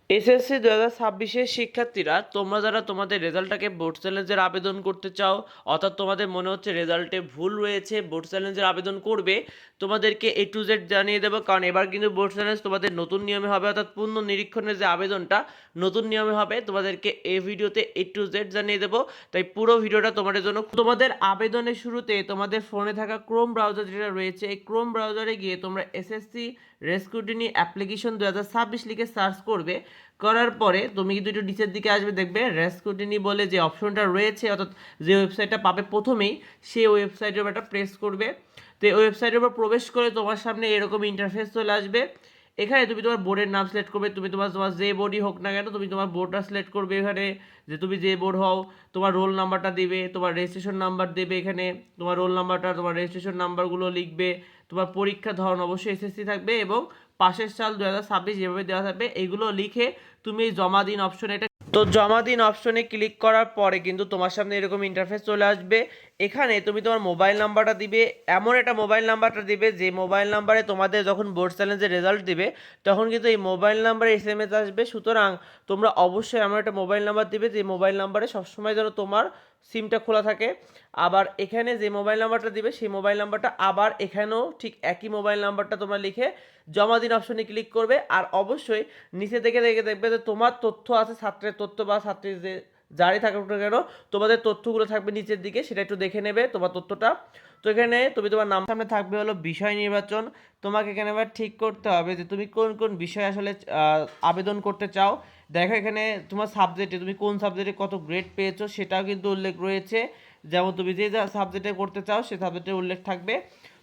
SSC 2026-এর শিক্ষার্থীরা তোমরা যারা তোমাদের রেজাল্টটাকে বোর্ড চ্যালেঞ্জের আবেদন করতে চাও, অর্থাৎ তোমাদের মনে হচ্ছে রেজাল্টে ভুল রয়েছে, বোর্ড চ্যালেঞ্জের আবেদন করবে, তোমাদেরকে A to Z জানিয়ে দেবো। কারণ এবার কিন্তু বোর্ড চ্যালেঞ্জ তোমাদের নতুন নিয়মে হবে, অর্থাৎ পূর্ণ নিরীক্ষণের যে আবেদনটা নতুন নিয়মে হবে। তোমাদেরকে এই ভিডিওতে A to Z জানিয়ে দেবো, তাই পুরো ভিডিওটা তোমাদের জন্য। তোমাদের আবেদনের শুরুতে তোমাদের ফোনে থাকা ক্রোম ব্রাউজার যেটা রয়েছে, এই ক্রোম ব্রাউজারে গিয়ে তোমরা এসএসসি রেস্কুটিনি অ্যাপ্লিকেশন 2026 লিখে সার্চ করবে। করার পরে তুমি কিন্তু একটু নিচের দিকে আসবে, দেখবে রেস্কুটিনি বলে যে অপশনটা রয়েছে, অর্থাৎ যে ওয়েবসাইটটা পাবে প্রথমেই, সেই ওয়েবসাইটের উপর একটা প্রেস করবে। তো এই ওয়েবসাইটের উপর প্রবেশ করে তোমার সামনে এরকম ইন্টারফেস চলে আসবে। এখানে তুমি তোমার বোর্ডের নাম সিলেক্ট করবে, তুমি তোমার তোমার যে বোর্ডই হোক না কেন তুমি তোমার বোর্ডটা সিলেক্ট করবে। এখানে যে তুমি যে বোর্ড হও, তোমার রোল নাম্বারটা দিবে, তোমার রেজিস্ট্রেশন নাম্বার দেবে, এখানে তোমার রোল নাম্বারটা, তোমার রেজিস্ট্রেশন নাম্বারগুলো লিখবে, তোমার পরীক্ষার ধরন অবশ্যই এসএসসি থাকবে এবং পাশের সাল 2026 যেভাবে দেওয়া থাকবে এইগুলো লিখে তুমি জমা দিন অপশনে এটা। তো জমা দিন অপশনে ক্লিক করার পরে কিন্তু তোমার সামনে এরকম ইন্টারফেস চলে আসবে। এখানে তুমি তোমার মোবাইল নাম্বারটা দিবে, এমন একটা মোবাইল নাম্বারটা দিবে যে মোবাইল নাম্বারে তোমাদের যখন বোর্ড চ্যালেঞ্জের রেজাল্ট দিবে তখন কিন্তু এই মোবাইল নাম্বারে SMS আসবে। সুতরাং তোমরা অবশ্যই এমন একটা মোবাইল নাম্বার দিবে যে মোবাইল নাম্বারে সবসময় যেন তোমার সিমটা খোলা থাকে। আবার এখানে যে মোবাইল নাম্বারটা দিবে সেই মোবাইল নাম্বারটা আবার এখানেও ঠিক একই মোবাইল নাম্বারটা তোমরা লিখে জমা দিন অপশনে ক্লিক করবে। আর অবশ্যই নিচে দেখে দেখবে যে তোমার তথ্য আছে, ছাত্রের তথ্য বা ছাত্রীর যে যারই থাকুক না কেন তোমাদের তথ্যগুলো থাকবে নিচের দিকে, সেটা একটু দেখে নেবে তোমার তথ্যটা। তো এখানে তুমি তোমার নাম সামনে থাকবে হলো বিষয় নির্বাচন। তোমাকে এখানে আবার ঠিক করতে হবে যে তুমি কোন কোন বিষয় আসলে আবেদন করতে চাও। দেখো এখানে তোমার সাবজেক্টে তুমি কোন সাবজেক্টে কত গ্রেড পেয়েছো সেটাও কিন্তু উল্লেখ রয়েছে। যেমন তুমি যে সাবজেক্টে করতে চাও সেই সাবজেক্টের উল্লেখ থাকবে।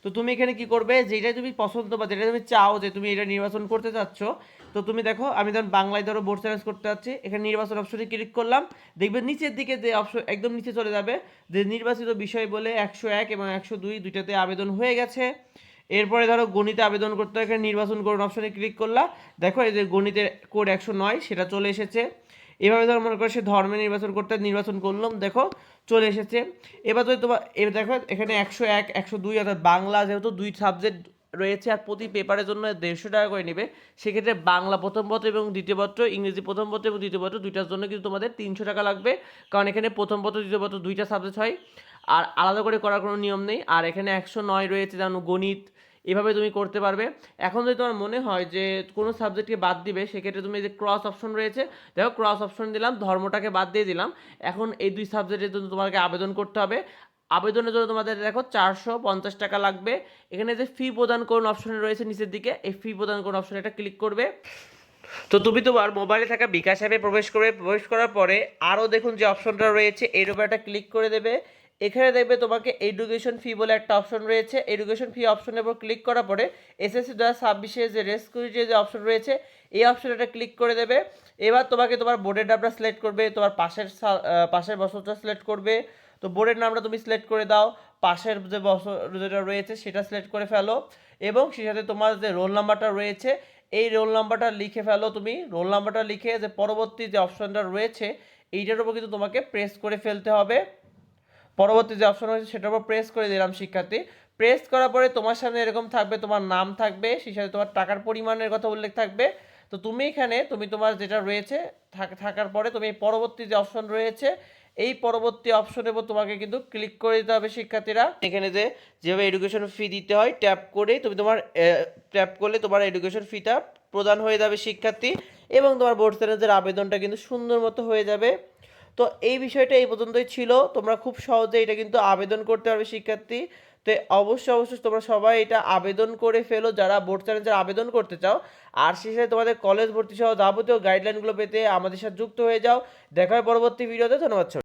তো তুমি এখানে কি করবে, যেটা তুমি পছন্দ বা যেটা তুমি চাও যে তুমি এটা নির্বাচন করতে চাচ্ছ, তো তুমি দেখো আমি ধরুন বাংলায় ধরো বোর্ড চ্যালেঞ্জ করতে যাচ্ছি, এখানে নির্বাচন অপশনে ক্লিক করলাম। দেখবে নিচের দিকে যে অপশন একদম নিচে চলে যাবে যে নির্বাচিত বিষয় বলে 101 এবং 102 দুইটাতে আবেদন হয়ে গেছে। এরপরে ধরো গণিতে আবেদন করতে হয়, এখানে নির্বাচন করুন অপশনে ক্লিক করলা। দেখো এই যে গণিতের কোড 109 সেটা চলে এসেছে। এভাবে ধরো মনে করো সে ধর্মে নির্বাচন করতে নির্বাচন করলাম, দেখো চলে এসেছে। এবার যদি তোমার এবার দেখো এখানে 101 102 অর্থাৎ বাংলা যেহেতু দুই সাবজেক্ট রয়েছে আর প্রতি পেপারের জন্য 150 টাকা করে নেবে, সেক্ষেত্রে বাংলা প্রথম পত্র এবং দ্বিতীয় পত্র, ইংরেজি প্রথম পত্র এবং দ্বিতীয় পত্র দুইটার জন্য কিন্তু তোমাদের 300 টাকা লাগবে। কারণ এখানে প্রথম পত্র দ্বিতীয় পত্র দুইটা সাবজেক্ট হয়, আর আলাদা করে করার কোনো নিয়ম নেই। আর এখানে 109 রয়েছে যেমন গণিত, এভাবে তুমি করতে পারবে। এখন যদি তোমার মনে হয় যে কোনো সাবজেক্টকে বাদ দিবে, সেক্ষেত্রে তুমি যে ক্রস অপশন রয়েছে, দেখো ক্রস অপশন দিলাম, ধর্মটাকে বাদ দিয়ে দিলাম। এখন এই দুই সাবজেক্টের জন্য তোমাকে আবেদন করতে হবে। আবেদনের জন্য তোমাদের দেখো 450 টাকা লাগবে। এখানে যে ফি প্রদান করুন অপশনে রয়েছে নিচের দিকে, এই ফি প্রদান করুন অপশনে এটা ক্লিক করবে। তো তুমি তোমার মোবাইলে থাকা বিকাশ অ্যাপে প্রবেশ করবে। প্রবেশ করার পরে আরও দেখুন যে অপশনটা রয়েছে এর উপর একটা ক্লিক করে দেবে। এখানে দেখবে তোমাকে এডুকেশন ফি বলে একটা অপশন রয়েছে, এডুকেশন ফি অপশনের উপর ক্লিক করার পরে এসএসসি 2026 যে রেস্কুইটির যে অপশন রয়েছে এই অপশনটা ক্লিক করে দেবে। এবার তোমাকে তোমার বোর্ডের নামটা সিলেক্ট করবে, তোমার পাশের বছরটা সিলেক্ট করবে। তো বোর্ডের নামটা তুমি সিলেক্ট করে দাও, পাশের যে বছর যেটা রয়েছে সেটা সিলেক্ট করে ফেলো এবং সেই সাথে তোমার যে রোল নাম্বারটা রয়েছে এই রোল নাম্বারটা লিখে ফেলো। তুমি রোল নাম্বারটা লিখে যে পরবর্তী যে অপশনটা রয়েছে এইটার উপর কিন্তু তোমাকে প্রেস করে ফেলতে হবে। পরবর্তী যে অপশন রয়েছে সেটার উপর প্রেস করে দিলাম শিক্ষার্থী। প্রেস করার পরে তোমার সামনে এরকম থাকবে, তোমার নাম থাকবে, সেই সাথে তোমার টাকার পরিমাণের কথা উল্লেখ থাকবে। তো তুমি এখানে তুমি তোমার যেটা রয়েছে থাকার পরে তুমি পরবর্তী যে অপশন রয়েছে এই পরবর্তী অপশনের উপর তোমাকে কিন্তু ক্লিক করে দিতে হবে শিক্ষার্থীরা। এখানে যে যেভাবে এডুকেশন ফি দিতে হয় ট্যাপ করে তুমি তোমার ট্যাপ করলে তোমার এডুকেশন ফিটা প্রদান হয়ে যাবে শিক্ষার্থী, এবং তোমার বোর্ড চ্যালেঞ্জের আবেদনটা কিন্তু সুন্দর মতো হয়ে যাবে। তো এই বিষয়টা এই পর্যন্তই ছিল। তোমরা খুব সহজে এটা কিন্তু আবেদন করতে পারবে শিক্ষার্থী। তো অবশ্যই তোমরা সবাই এটা আবেদন করে ফেলো যারা বোর্ড চ্যালেঞ্জের আবেদন করতে চাও। আর সেই সাথে তোমাদের কলেজ ভর্তি সহ যাবতীয় গাইডলাইনগুলো পেতে আমাদের সাথে যুক্ত হয়ে যাও। দেখা হয় পরবর্তী ভিডিওতে। ধন্যবাদ।